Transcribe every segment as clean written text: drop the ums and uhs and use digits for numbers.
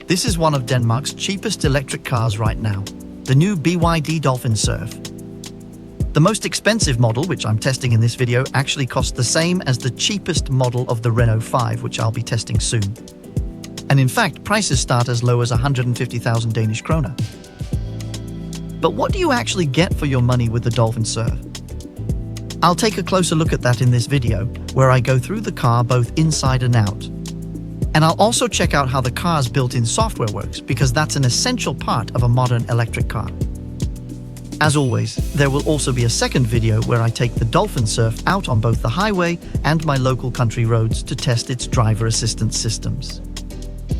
This is one of Denmark's cheapest electric cars right now, the new BYD Dolphin Surf. The most expensive model, which I'm testing in this video, actually costs the same as the cheapest model of the Renault 5, which I'll be testing soon. And in fact, prices start as low as 150,000 Danish kroner. But what do you actually get for your money with the Dolphin Surf? I'll take a closer look at that in this video, where I go through the car both inside and out. And I'll also check out how the car's built-in software works, because that's an essential part of a modern electric car. As always, there will also be a second video where I take the Dolphin Surf out on both the highway and my local country roads to test its driver assistance systems.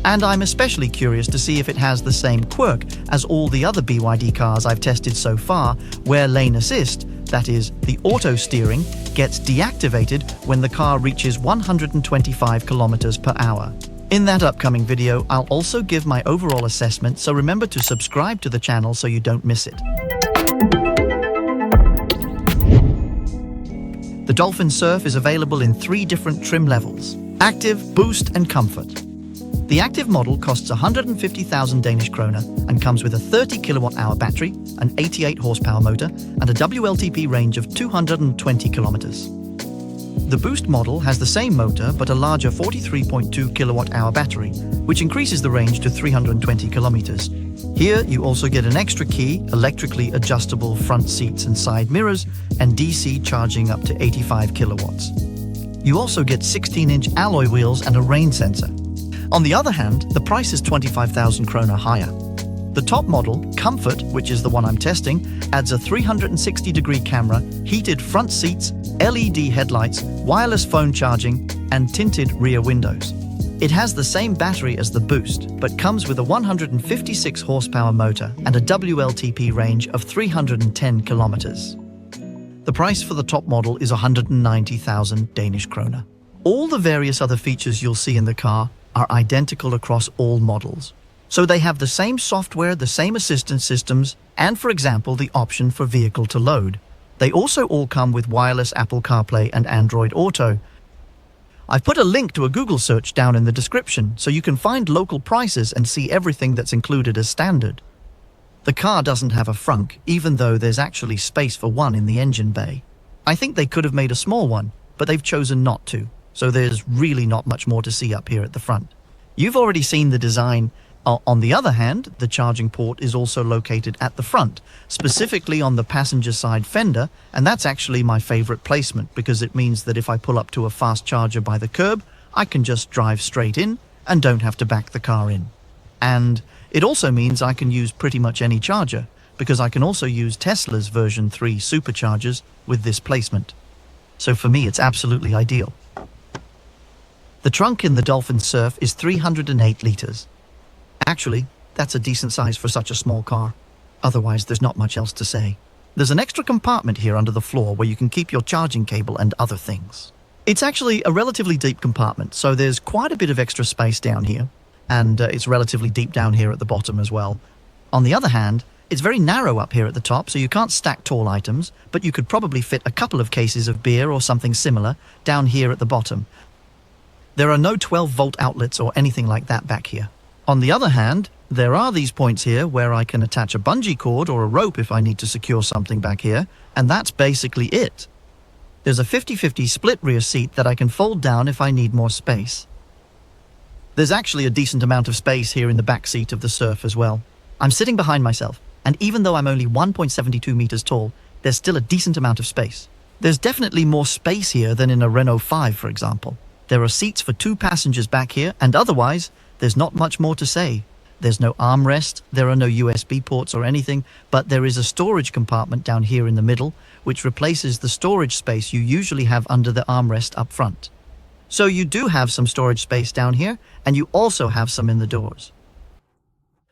And I'm especially curious to see if it has the same quirk as all the other BYD cars I've tested so far, where lane assist, that is, the auto steering, gets deactivated when the car reaches 125 kilometers per hour. In that upcoming video, I'll also give my overall assessment, so remember to subscribe to the channel so you don't miss it. The Dolphin Surf is available in 3 different trim levels: Active, Boost and Comfort. The Active model costs 150,000 Danish kroner and comes with a 30 kilowatt-hour battery, an 88 horsepower motor, and a WLTP range of 220 kilometers. The Boost model has the same motor but a larger 43.2 kilowatt-hour battery, which increases the range to 320 kilometers. Here you also get an extra key, electrically adjustable front seats and side mirrors, and DC charging up to 85 kilowatts. You also get 16-inch alloy wheels and a rain sensor. On the other hand, the price is 25,000 kroner higher. The top model, Comfort, which is the one I'm testing, adds a 360-degree camera, heated front seats, LED headlights, wireless phone charging, and tinted rear windows. It has the same battery as the Boost, but comes with a 156 horsepower motor and a WLTP range of 310 kilometers. The price for the top model is 190,000 Danish kroner. All the various other features you'll see in the car are identical across all models. So they have the same software, the same assistance systems, and for example, the option for vehicle to load. They also all come with wireless Apple CarPlay and Android Auto. I've put a link to a Google search down in the description so you can find local prices and see everything that's included as standard. The car doesn't have a frunk, even though there's actually space for one in the engine bay. I think they could have made a small one, but they've chosen not to. So there's really not much more to see up here at the front. You've already seen the design. On the other hand, the charging port is also located at the front, specifically on the passenger side fender, and that's actually my favorite placement because it means that if I pull up to a fast charger by the curb, I can just drive straight in and don't have to back the car in. And it also means I can use pretty much any charger, because I can also use Tesla's version 3 superchargers with this placement. So for me, it's absolutely ideal. The trunk in the Dolphin Surf is 308 liters. Actually, that's a decent size for such a small car. Otherwise, there's not much else to say. There's an extra compartment here under the floor where you can keep your charging cable and other things. It's actually a relatively deep compartment, so there's quite a bit of extra space down here, and it's relatively deep down here at the bottom as well. On the other hand, it's very narrow up here at the top, so you can't stack tall items, but you could probably fit a couple of cases of beer or something similar down here at the bottom. There are no 12-volt outlets or anything like that back here. On the other hand, there are these points here where I can attach a bungee cord or a rope if I need to secure something back here, and that's basically it. There's a 50-50 split rear seat that I can fold down if I need more space. There's actually a decent amount of space here in the back seat of the Surf as well. I'm sitting behind myself, and even though I'm only 1.72 meters tall, there's still a decent amount of space. There's definitely more space here than in a Renault 5, for example. There are seats for 2 passengers back here, and otherwise, there's not much more to say. There's no armrest, there are no USB ports or anything, but there is a storage compartment down here in the middle, which replaces the storage space you usually have under the armrest up front. So you do have some storage space down here, and you also have some in the doors.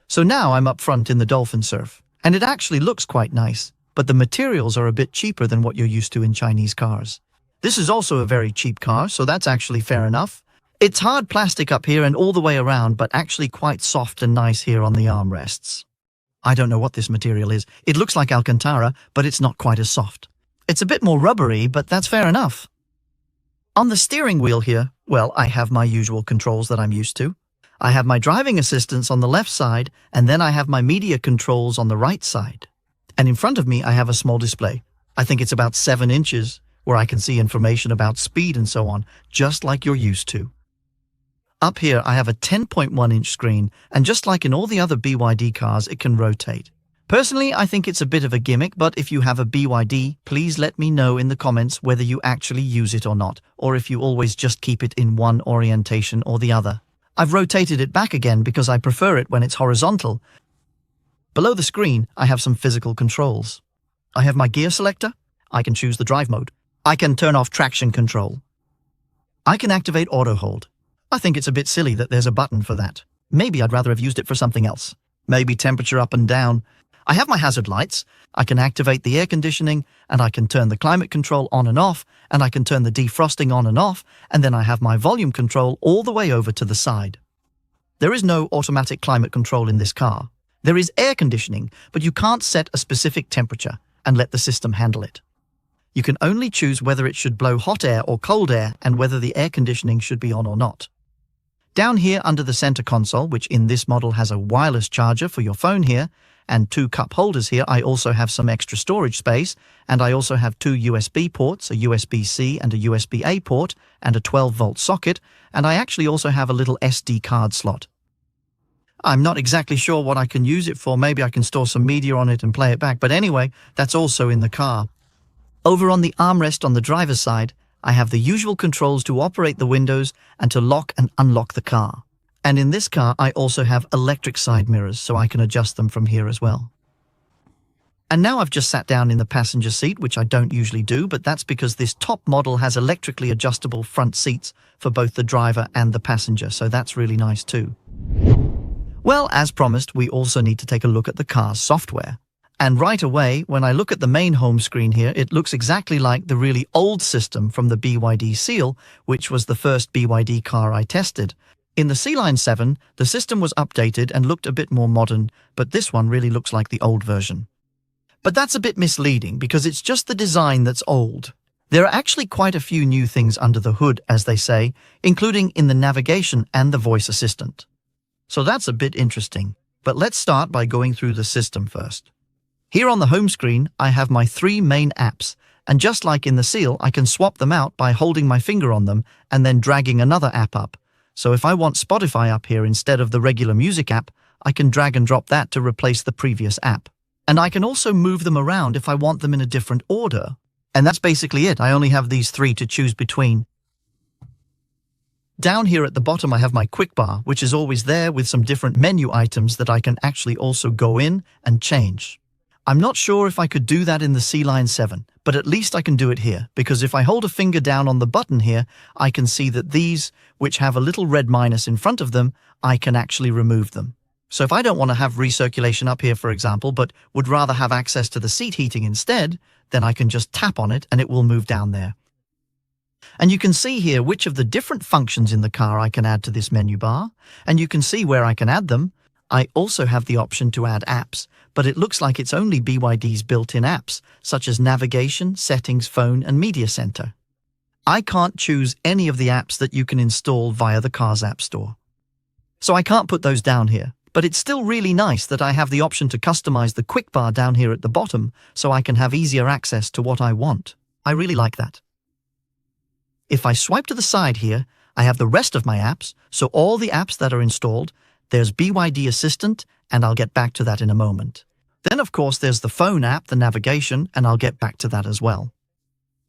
So now I'm up front in the Dolphin Surf, and it actually looks quite nice, but the materials are a bit cheaper than what you're used to in Chinese cars. This is also a very cheap car, so that's actually fair enough. It's hard plastic up here and all the way around, but actually quite soft and nice here on the armrests. I don't know what this material is. It looks like Alcantara, but it's not quite as soft. It's a bit more rubbery, but that's fair enough. On the steering wheel here, well, I have my usual controls that I'm used to. I have my driving assistance on the left side, and then I have my media controls on the right side. And in front of me, I have a small display. I think it's about 7 inches, where I can see information about speed and so on, just like you're used to. Up here, I have a 10.1-inch screen, and just like in all the other BYD cars, it can rotate. Personally, I think it's a bit of a gimmick, but if you have a BYD, please let me know in the comments whether you actually use it or not, or if you always just keep it in one orientation or the other. I've rotated it back again because I prefer it when it's horizontal. Below the screen, I have some physical controls. I have my gear selector. I can choose the drive mode. I can turn off traction control. I can activate auto hold. I think it's a bit silly that there's a button for that. Maybe I'd rather have used it for something else. Maybe temperature up and down. I have my hazard lights. I can activate the air conditioning, and I can turn the climate control on and off, and I can turn the defrosting on and off, and then I have my volume control all the way over to the side. There is no automatic climate control in this car. There is air conditioning, but you can't set a specific temperature and let the system handle it. You can only choose whether it should blow hot air or cold air and whether the air conditioning should be on or not. Down here under the center console, which in this model has a wireless charger for your phone here, and 2 cup holders here, I also have some extra storage space, and I also have 2 USB ports, a USB-C and a USB-A port, and a 12-volt socket, and I actually also have a little SD card slot. I'm not exactly sure what I can use it for. Maybe I can store some media on it and play it back, but anyway, that's also in the car. Over on the armrest on the driver's side, I have the usual controls to operate the windows and to lock and unlock the car. And in this car, I also have electric side mirrors, so I can adjust them from here as well. And now I've just sat down in the passenger seat, which I don't usually do, but that's because this top model has electrically adjustable front seats for both the driver and the passenger, so that's really nice too. Well, as promised, we also need to take a look at the car's software. And right away, when I look at the main home screen here, it looks exactly like the really old system from the BYD Seal, which was the first BYD car I tested. In the C-Line 7, the system was updated and looked a bit more modern, but this one really looks like the old version. But that's a bit misleading because it's just the design that's old. There are actually quite a few new things under the hood, as they say, including in the navigation and the voice assistant. So that's a bit interesting, but let's start by going through the system first. Here on the home screen, I have my 3 main apps, and just like in the Seal, I can swap them out by holding my finger on them and then dragging another app up. So if I want Spotify up here instead of the regular music app, I can drag and drop that to replace the previous app. And I can also move them around if I want them in a different order. And that's basically it. I only have these 3 to choose between. Down here at the bottom, I have my quick bar, which is always there with some different menu items that I can actually also go in and change. I'm not sure if I could do that in the C-Line 7, but at least I can do it here, because if I hold a finger down on the button here, I can see that these, which have a little red minus in front of them, I can actually remove them. So if I don't want to have recirculation up here, for example, but would rather have access to the seat heating instead, then I can just tap on it and it will move down there. And you can see here which of the different functions in the car I can add to this menu bar, and you can see where I can add them. I also have the option to add apps, but it looks like it's only BYD's built-in apps, such as navigation, settings, phone, and media center. I can't choose any of the apps that you can install via the car's app store. So I can't put those down here, but it's still really nice that I have the option to customize the quick bar down here at the bottom so I can have easier access to what I want. I really like that. If I swipe to the side here, I have the rest of my apps, so all the apps that are installed. There's BYD Assistant, and I'll get back to that in a moment. Then, of course, there's the phone app, the navigation, and I'll get back to that as well.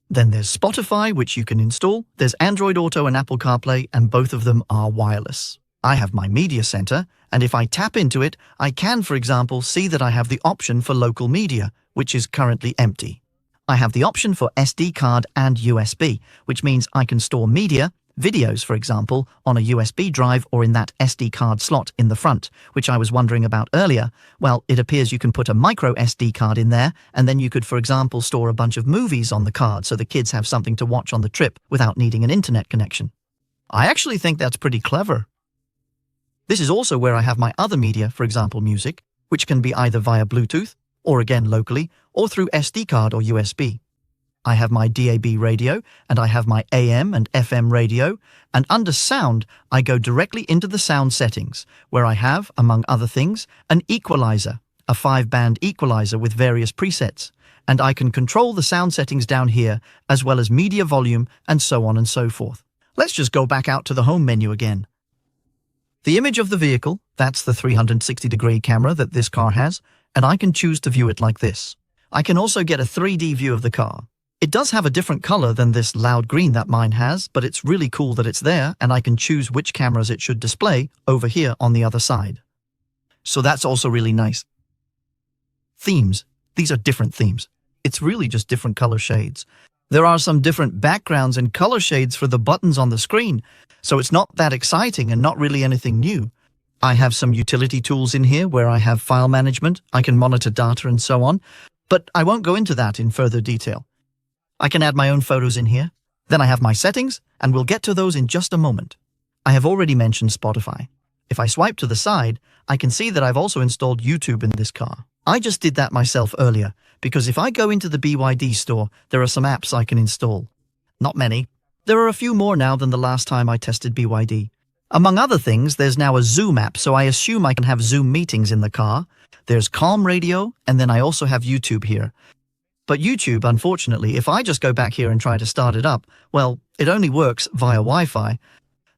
Then there's Spotify, which you can install. There's Android Auto and Apple CarPlay, and both of them are wireless. I have my media center, and if I tap into it, I can, for example, see that I have the option for local media, which is currently empty. I have the option for SD card and USB, which means I can store media, videos, for example, on a USB drive or in that SD card slot in the front, which I was wondering about earlier. Well, it appears you can put a micro SD card in there, and then you could, for example, store a bunch of movies on the card so the kids have something to watch on the trip without needing an internet connection. I actually think that's pretty clever. This is also where I have my other media, for example, music, which can be either via Bluetooth, or again locally, or through SD card or USB. I have my DAB radio, and I have my AM and FM radio, and under sound, I go directly into the sound settings, where I have, among other things, an equalizer, a 5-band equalizer with various presets, and I can control the sound settings down here, as well as media volume, and so on and so forth. Let's just go back out to the home menu again. The image of the vehicle, that's the 360-degree camera that this car has, and I can choose to view it like this. I can also get a 3D view of the car. It does have a different color than this loud green that mine has, but it's really cool that it's there, and I can choose which cameras it should display over here on the other side. So that's also really nice. Themes. These are different themes. It's really just different color shades. There are some different backgrounds and color shades for the buttons on the screen, so it's not that exciting and not really anything new. I have some utility tools in here where I have file management, I can monitor data and so on, but I won't go into that in further detail. I can add my own photos in here. Then I have my settings, and we'll get to those in just a moment. I have already mentioned Spotify. If I swipe to the side, I can see that I've also installed YouTube in this car. I just did that myself earlier, because if I go into the BYD store, there are some apps I can install. Not many. There are a few more now than the last time I tested BYD. Among other things, there's now a Zoom app, so I assume I can have Zoom meetings in the car. There's Calm Radio, and then I also have YouTube here. But YouTube, unfortunately, if I just go back here and try to start it up, well, it only works via Wi-Fi.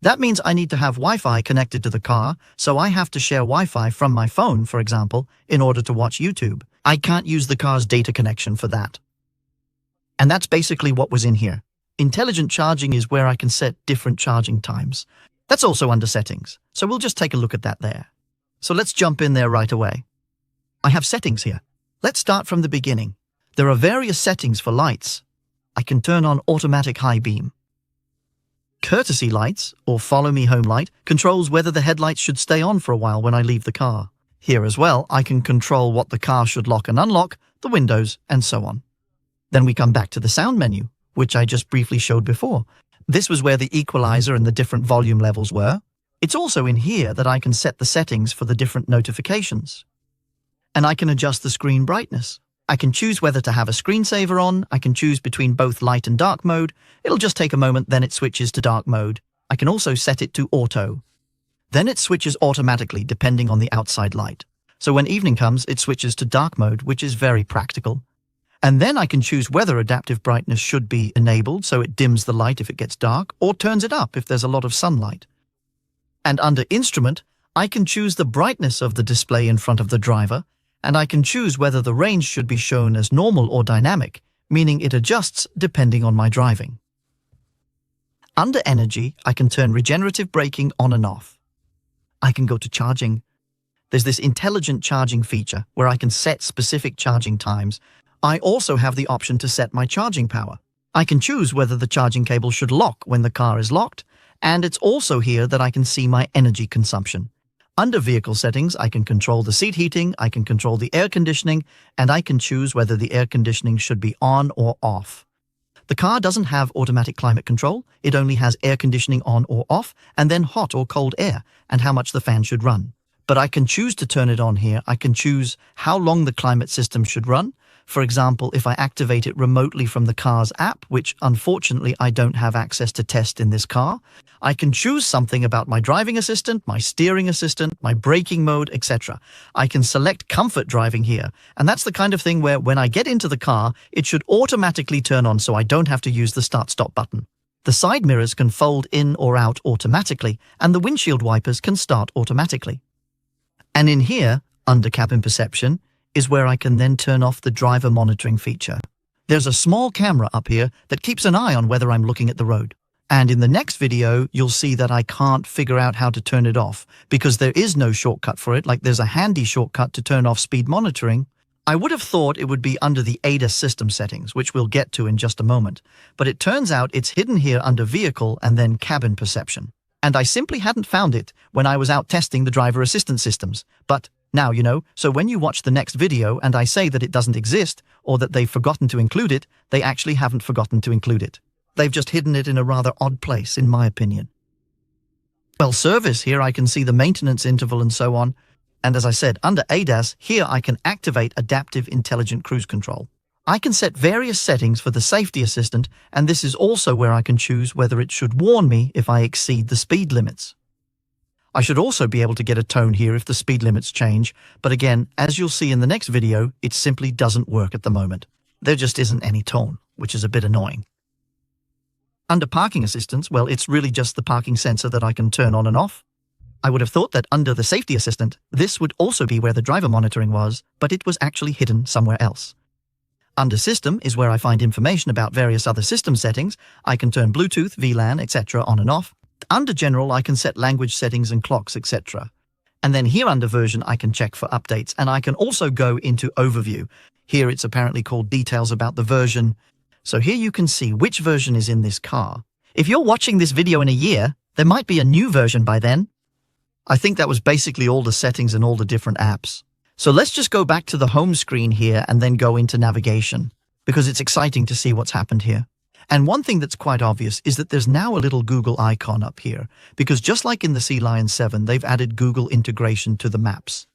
That means I need to have Wi-Fi connected to the car, so I have to share Wi-Fi from my phone, for example, in order to watch YouTube. I can't use the car's data connection for that. And that's basically what was in here. Intelligent charging is where I can set different charging times. That's also under settings, so we'll just take a look at that there. So let's jump in there right away. I have settings here. Let's start from the beginning. There are various settings for lights. I can turn on automatic high beam. Courtesy lights, or follow me home light, controls whether the headlights should stay on for a while when I leave the car. Here as well, I can control what the car should lock and unlock, the windows, and so on. Then we come back to the sound menu, which I just briefly showed before. This was where the equalizer and the different volume levels were. It's also in here that I can set the settings for the different notifications. And I can adjust the screen brightness. I can choose whether to have a screensaver on, I can choose between both light and dark mode. It'll just take a moment, then it switches to dark mode. I can also set it to auto. Then it switches automatically depending on the outside light. So when evening comes, it switches to dark mode, which is very practical. And then I can choose whether adaptive brightness should be enabled, so it dims the light if it gets dark, or turns it up if there's a lot of sunlight. And under instrument, I can choose the brightness of the display in front of the driver, and I can choose whether the range should be shown as normal or dynamic, meaning it adjusts depending on my driving. Under energy, I can turn regenerative braking on and off. I can go to charging. There's this intelligent charging feature where I can set specific charging times. I also have the option to set my charging power. I can choose whether the charging cable should lock when the car is locked, and it's also here that I can see my energy consumption. Under vehicle settings, I can control the seat heating, I can control the air conditioning, and I can choose whether the air conditioning should be on or off. The car doesn't have automatic climate control, it only has air conditioning on or off, and then hot or cold air, and how much the fan should run. But I can choose to turn it on here. I can choose how long the climate system should run. For example, if I activate it remotely from the car's app, which unfortunately I don't have access to test in this car, I can choose something about my driving assistant, my steering assistant, my braking mode, etc. I can select comfort driving here, and that's the kind of thing where when I get into the car, it should automatically turn on so I don't have to use the start-stop button. The side mirrors can fold in or out automatically, and the windshield wipers can start automatically. And in here, under cabin perception, is where I can then turn off the driver monitoring feature. There's a small camera up here that keeps an eye on whether I'm looking at the road. And in the next video, you'll see that I can't figure out how to turn it off because there is no shortcut for it, like there's a handy shortcut to turn off speed monitoring. I would have thought it would be under the ADAS system settings, which we'll get to in just a moment, but it turns out it's hidden here under vehicle and then cabin perception. And I simply hadn't found it when I was out testing the driver assistance systems. But now you know, so when you watch the next video and I say that it doesn't exist or that they've forgotten to include it, they actually haven't forgotten to include it. They've just hidden it in a rather odd place, in my opinion. Well, service, here I can see the maintenance interval and so on. And as I said, under ADAS, here I can activate Adaptive Intelligent Cruise Control. I can set various settings for the safety assistant, and this is also where I can choose whether it should warn me if I exceed the speed limits. I should also be able to get a tone here if the speed limits change, but again, as you'll see in the next video, it simply doesn't work at the moment. There just isn't any tone, which is a bit annoying. Under parking assistance, well, it's really just the parking sensor that I can turn on and off. I would have thought that under the safety assistant, this would also be where the driver monitoring was, but it was actually hidden somewhere else. Under System is where I find information about various other system settings. I can turn Bluetooth, VLAN, etc. on and off. Under General, I can set language settings and clocks, etc. And then here under Version, I can check for updates, and I can also go into Overview. Here it's apparently called Details about the version. So here you can see which version is in this car. If you're watching this video in a year, there might be a new version by then. I think that was basically all the settings and all the different apps. So let's just go back to the home screen here and then go into navigation, because it's exciting to see what's happened here. And one thing that's quite obvious is that there's now a little Google icon up here, because just like in the Sea Lion 7, they've added Google integration to the maps.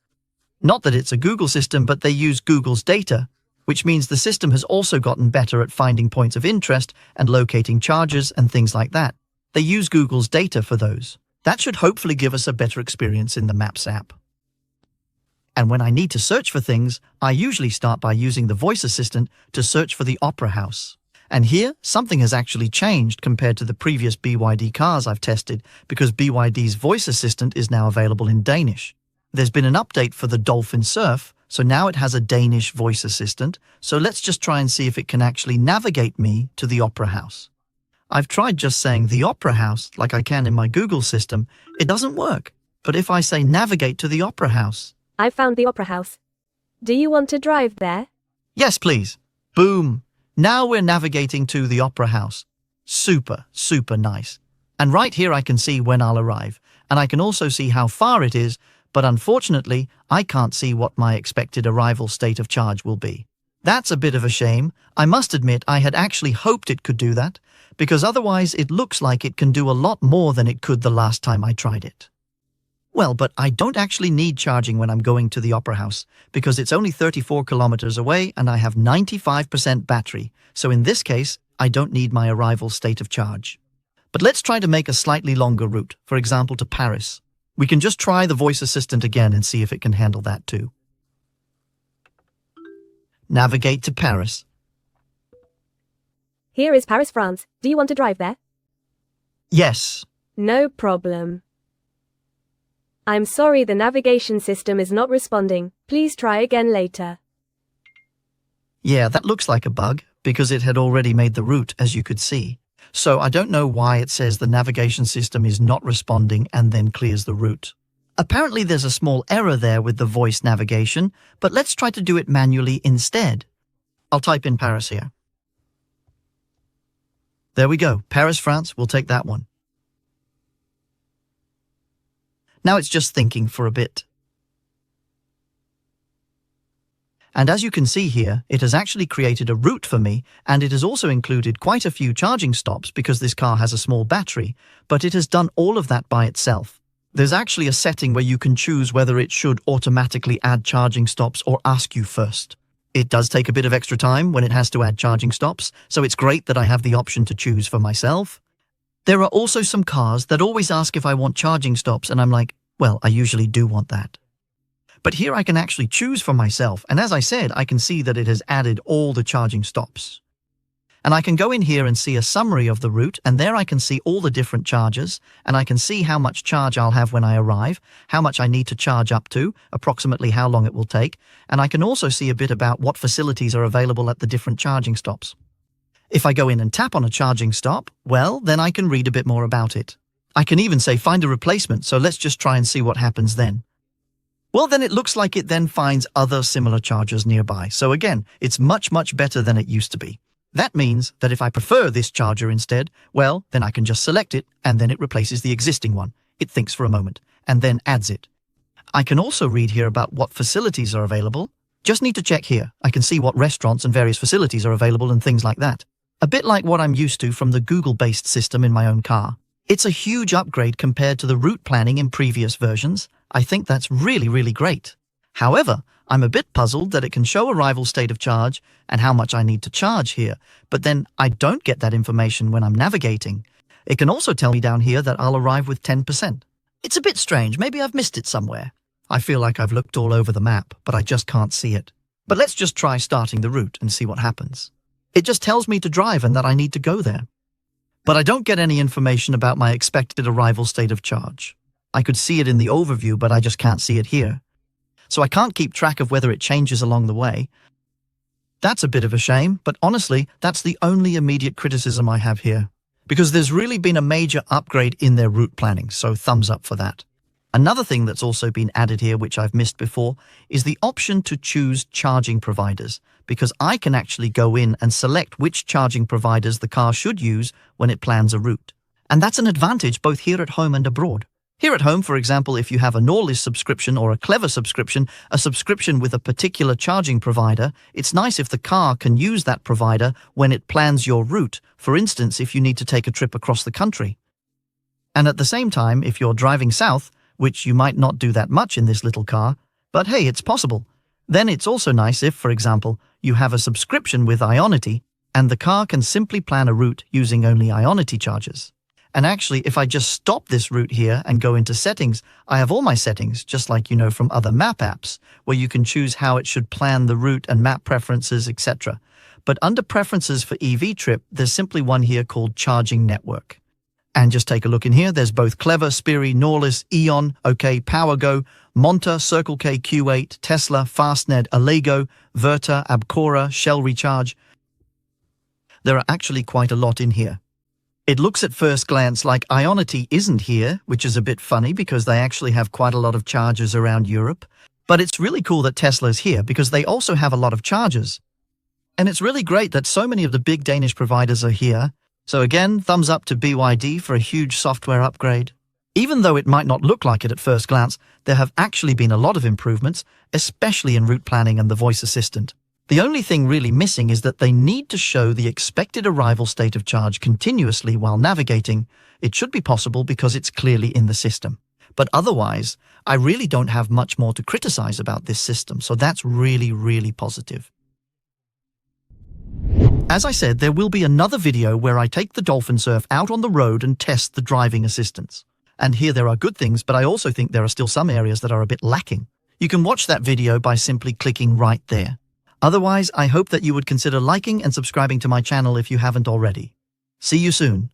Not that it's a Google system, but they use Google's data, which means the system has also gotten better at finding points of interest and locating chargers and things like that. They use Google's data for those. That should hopefully give us a better experience in the Maps app. And when I need to search for things, I usually start by using the voice assistant to search for the Opera House. And here, something has actually changed compared to the previous BYD cars I've tested, because BYD's voice assistant is now available in Danish. There's been an update for the Dolphin Surf, so now it has a Danish voice assistant, so let's just try and see if it can actually navigate me to the Opera House. I've tried just saying the Opera House like I can in my Google system. It doesn't work. But if I say navigate to the Opera House, I found the Opera House. Do you want to drive there? yes, please. Boom. Now we're navigating to the Opera House. Super, super nice. And right here I can see when I'll arrive. And I can also see how far it is, but unfortunately, I can't see what my expected arrival state of charge will be. That's a bit of a shame. I must admit I had actually hoped it could do that, because otherwise it looks like it can do a lot more than it could the last time I tried it. Well, but I don't actually need charging when I'm going to the Opera House, because it's only 34 kilometers away and I have 95% battery, so in this case, I don't need my arrival state of charge. But let's try to make a slightly longer route, for example to Paris. We can just try the voice assistant again and see if it can handle that too. Navigate to Paris. Here is Paris, France. Do you want to drive there? Yes. No problem. I'm sorry, the navigation system is not responding. Please try again later. Yeah, that looks like a bug, because it had already made the route, as you could see. So I don't know why it says the navigation system is not responding and then clears the route. Apparently there's a small error there with the voice navigation, but let's try to do it manually instead. I'll type in Paris here. There we go. Paris, France. We'll take that one. Now it's just thinking for a bit. And as you can see here, it has actually created a route for me, and it has also included quite a few charging stops because this car has a small battery, but it has done all of that by itself. There's actually a setting where you can choose whether it should automatically add charging stops or ask you first. It does take a bit of extra time when it has to add charging stops, so it's great that I have the option to choose for myself. There are also some cars that always ask if I want charging stops, and I'm like, well, I usually do want that. But here I can actually choose for myself, and as I said, I can see that it has added all the charging stops. And I can go in here and see a summary of the route, and there I can see all the different charges, and I can see how much charge I'll have when I arrive, how much I need to charge up to, approximately how long it will take, and I can also see a bit about what facilities are available at the different charging stops. If I go in and tap on a charging stop, well, then I can read a bit more about it. I can even say find a replacement, so let's just try and see what happens then. Well, then it looks like it then finds other similar chargers nearby. So again, it's much, much better than it used to be. That means that if I prefer this charger instead, well, then I can just select it and then it replaces the existing one. It thinks for a moment and then adds it. I can also read here about what facilities are available. Just need to check here. I can see what restaurants and various facilities are available and things like that. A bit like what I'm used to from the Google-based system in my own car. It's a huge upgrade compared to the route planning in previous versions. I think that's really, really great. However, I'm a bit puzzled that it can show arrival state of charge and how much I need to charge here, but then I don't get that information when I'm navigating. It can also tell me down here that I'll arrive with 10%. It's a bit strange, maybe I've missed it somewhere. I feel like I've looked all over the map, but I just can't see it. But let's just try starting the route and see what happens. It just tells me to drive and that I need to go there. But I don't get any information about my expected arrival state of charge. I could see it in the overview, but I just can't see it here. So I can't keep track of whether it changes along the way. That's a bit of a shame, but honestly, that's the only immediate criticism I have here. Because there's really been a major upgrade in their route planning, so thumbs up for that. Another thing that's also been added here, which I've missed before, is the option to choose charging providers, because I can actually go in and select which charging providers the car should use when it plans a route. And that's an advantage both here at home and abroad. Here at home, for example, if you have a Norlist subscription or a Clever subscription, a subscription with a particular charging provider, it's nice if the car can use that provider when it plans your route, for instance, if you need to take a trip across the country. And at the same time, if you're driving south, which you might not do that much in this little car, but hey, it's possible. Then it's also nice if, for example, you have a subscription with Ionity and the car can simply plan a route using only Ionity charges. And actually, if I just stop this route here and go into settings, I have all my settings, just like you know from other map apps, where you can choose how it should plan the route and map preferences, etc. But under preferences for EV trip, there's simply one here called charging network. And just take a look in here, there's both Clever, Spiry, Norlist, Eon, OK, PowerGo, Monta, Circle K, Q8, Tesla, Fastned, Allego, Verta, Abcora, Shell Recharge. There are actually quite a lot in here. It looks at first glance like Ionity isn't here, which is a bit funny because they actually have quite a lot of chargers around Europe. But it's really cool that Tesla's here because they also have a lot of chargers. And it's really great that so many of the big Danish providers are here. So again, thumbs up to BYD for a huge software upgrade. Even though it might not look like it at first glance, there have actually been a lot of improvements, especially in route planning and the voice assistant. The only thing really missing is that they need to show the expected arrival state of charge continuously while navigating. It should be possible because it's clearly in the system. But otherwise, I really don't have much more to criticize about this system, so that's really, really positive. As I said, there will be another video where I take the Dolphin Surf out on the road and test the driving assistance. And here there are good things, but I also think there are still some areas that are a bit lacking. You can watch that video by simply clicking right there. Otherwise, I hope that you would consider liking and subscribing to my channel if you haven't already. See you soon.